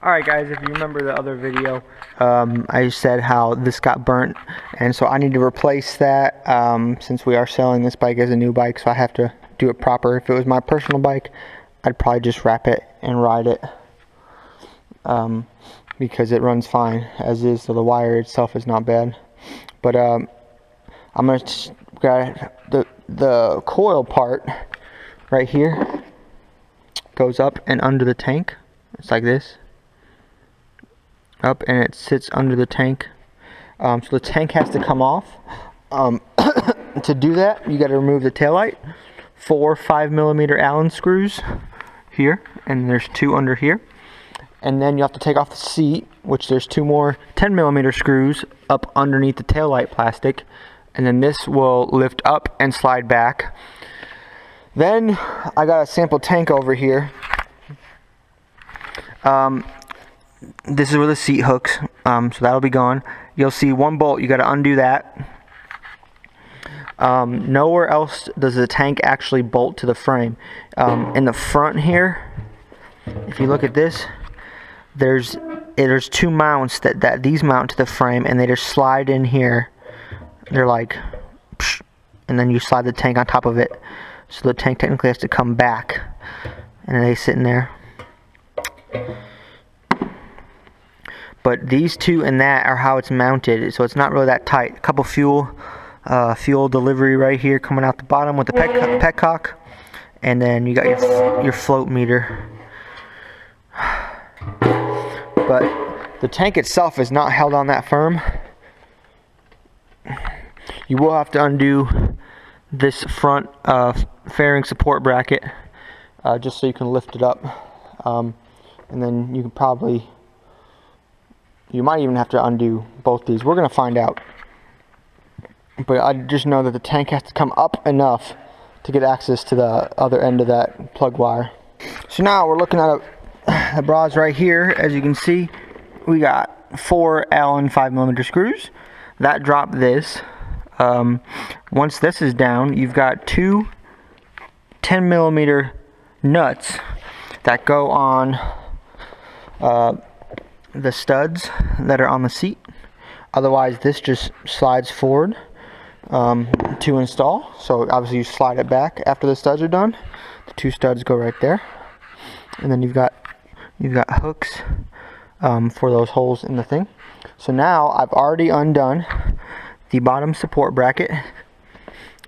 Alright guys, if you remember the other video, I said how this got burnt, and so I need to replace that since we are selling this bike as a new bike, so I have to do it proper. If it was my personal bike, I'd probably just wrap it and ride it because it runs fine as is, so the wire itself is not bad. But I'm going to grab the coil part right here, goes up and under the tank. It's like this. Up, and it sits under the tank. So the tank has to come off. To do that, you got to remove the taillight. 4 5mm Allen screws here, and there's 2 under here. And then you have to take off the seat, which there's 2 more 10mm screws up underneath the taillight plastic. And then this will lift up and slide back. Then I got a sample tank over here. This is where the seat hooks, so that'll be gone. You'll see 1 bolt, you got to undo that. Nowhere else does the tank actually bolt to the frame. In the front here, if you look at this, there's 2 mounts that these mount to the frame, and they just slide in here. They're like, psh, and then you slide the tank on top of it. So the tank technically has to come back, and they sit in there. But these 2 and that are how it's mounted, so it's not really that tight. A couple fuel delivery right here coming out the bottom with the petcock, and then you got your float meter. But the tank itself is not held on that firm. You will have to undo this front fairing support bracket just so you can lift it up, and then you can probably. You might even have to undo both these. We're going to find out. But I just know that the tank has to come up enough to get access to the other end of that plug wire. So now we're looking at the Brozz right here. As you can see, we got 4 Allen 5mm screws. That dropped this. Once this is down, you've got 2 10mm nuts that go on the studs that are on the seat. Otherwise this just slides forward to install. So obviously you slide it back after the studs are done. The 2 studs go right there, and then you've got hooks for those holes in the thing. So now I've already undone the bottom support bracket.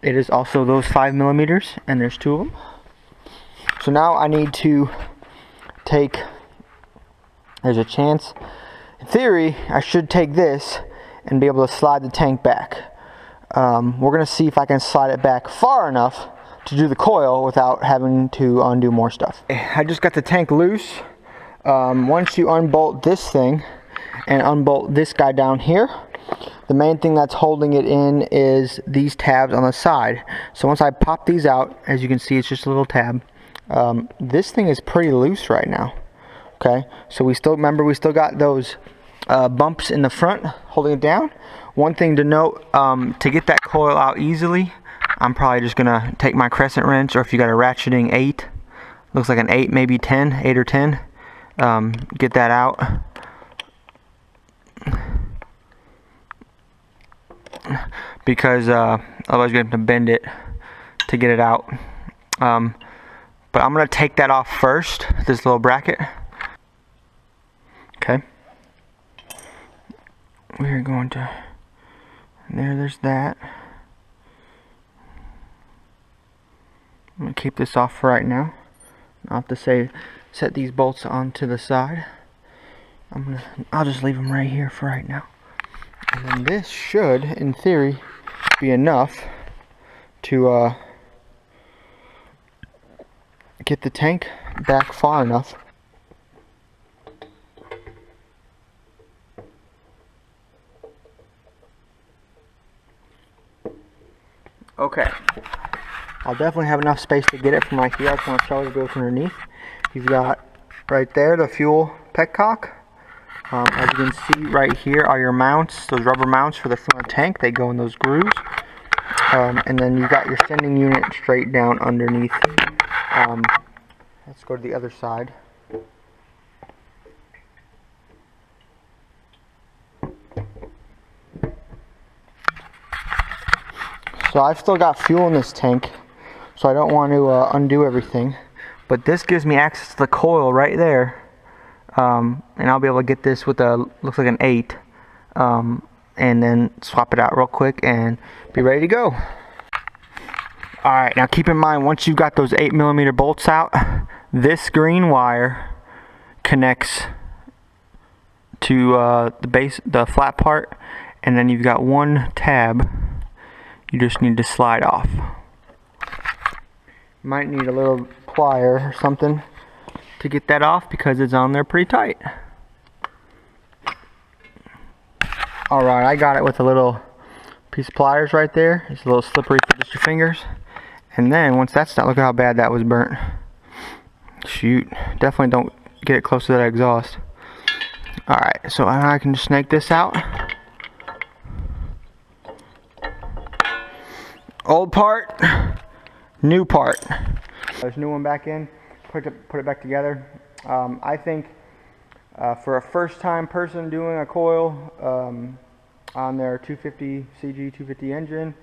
It is also those 5mm, and there's 2 of them. So now I need to take, there's a chance, in theory, I should take this and be able to slide the tank back. We're going to see if I can slide it back far enough to do the coil without having to undo more stuff. I just got the tank loose. Once you unbolt this thing and unbolt this guy down here, the main thing that's holding it in is these tabs on the side. So once I pop these out, as you can see, it's just a little tab. This thing is pretty loose right now. Okay, so we still got those bumps in the front holding it down. One thing to note, to get that coil out easily, I'm probably just gonna take my crescent wrench, or if you got a ratcheting 8, looks like an 8, maybe 10, 8 or 10, get that out. Because otherwise you're going to have to bend it to get it out. But I'm going to take that off first, this little bracket. Okay. We're going to, there's that. I'm going to keep this off for right now. I'll have to set these bolts onto the side. I'll just leave them right here for right now. And then this should, in theory, be enough to get the tank back far enough. Okay, I'll definitely have enough space to get it from right here. I just want to show you what's underneath. You've got right there the fuel petcock. As you can see right here are your mounts, those rubber mounts for the front of the tank. They go in those grooves. And then you've got your sending unit straight down underneath. Let's go to the other side. So I've still got fuel in this tank, so I don't want to undo everything. But this gives me access to the coil right there, and I'll be able to get this with a, looks like an 8, and then swap it out real quick and be ready to go. Alright, now keep in mind, once you've got those 8mm bolts out, this green wire connects to the base, the flat part, and then you've got one tab you just need to slide off. Might need a little plier or something to get that off because it's on there pretty tight. Alright, I got it with a little piece of pliers right there. It's a little slippery for just your fingers. And then once that's done, look at how bad that was burnt. Shoot, definitely don't get it close to that exhaust. Alright, so I can just snake this out. Old part, new part. There's a new one back in, put it back together. I think for a first time person doing a coil on their 250 CG 250 engine,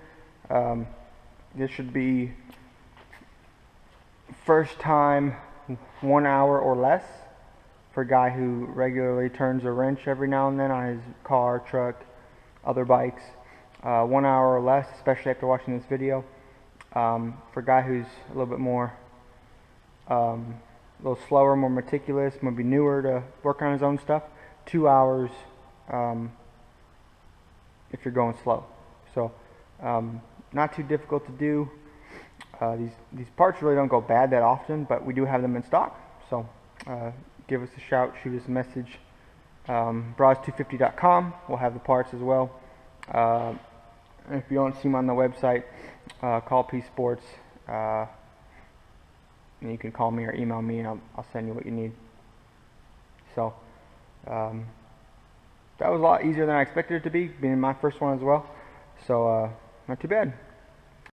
this should be first time 1 hour or less for a guy who regularly turns a wrench every now and then on his car, truck, other bikes. 1 hour or less, especially after watching this video. For a guy who's a little bit more, a little slower, more meticulous, maybe newer to work on his own stuff, 2 hours if you're going slow. So not too difficult to do. These parts really don't go bad that often, but we do have them in stock. So give us a shout, shoot us a message. Brozz250.com. We'll have the parts as well. If you don't see them on the website, call P Sports. And you can call me or email me, and I'll send you what you need. So that was a lot easier than I expected it to be, being my first one as well. So not too bad.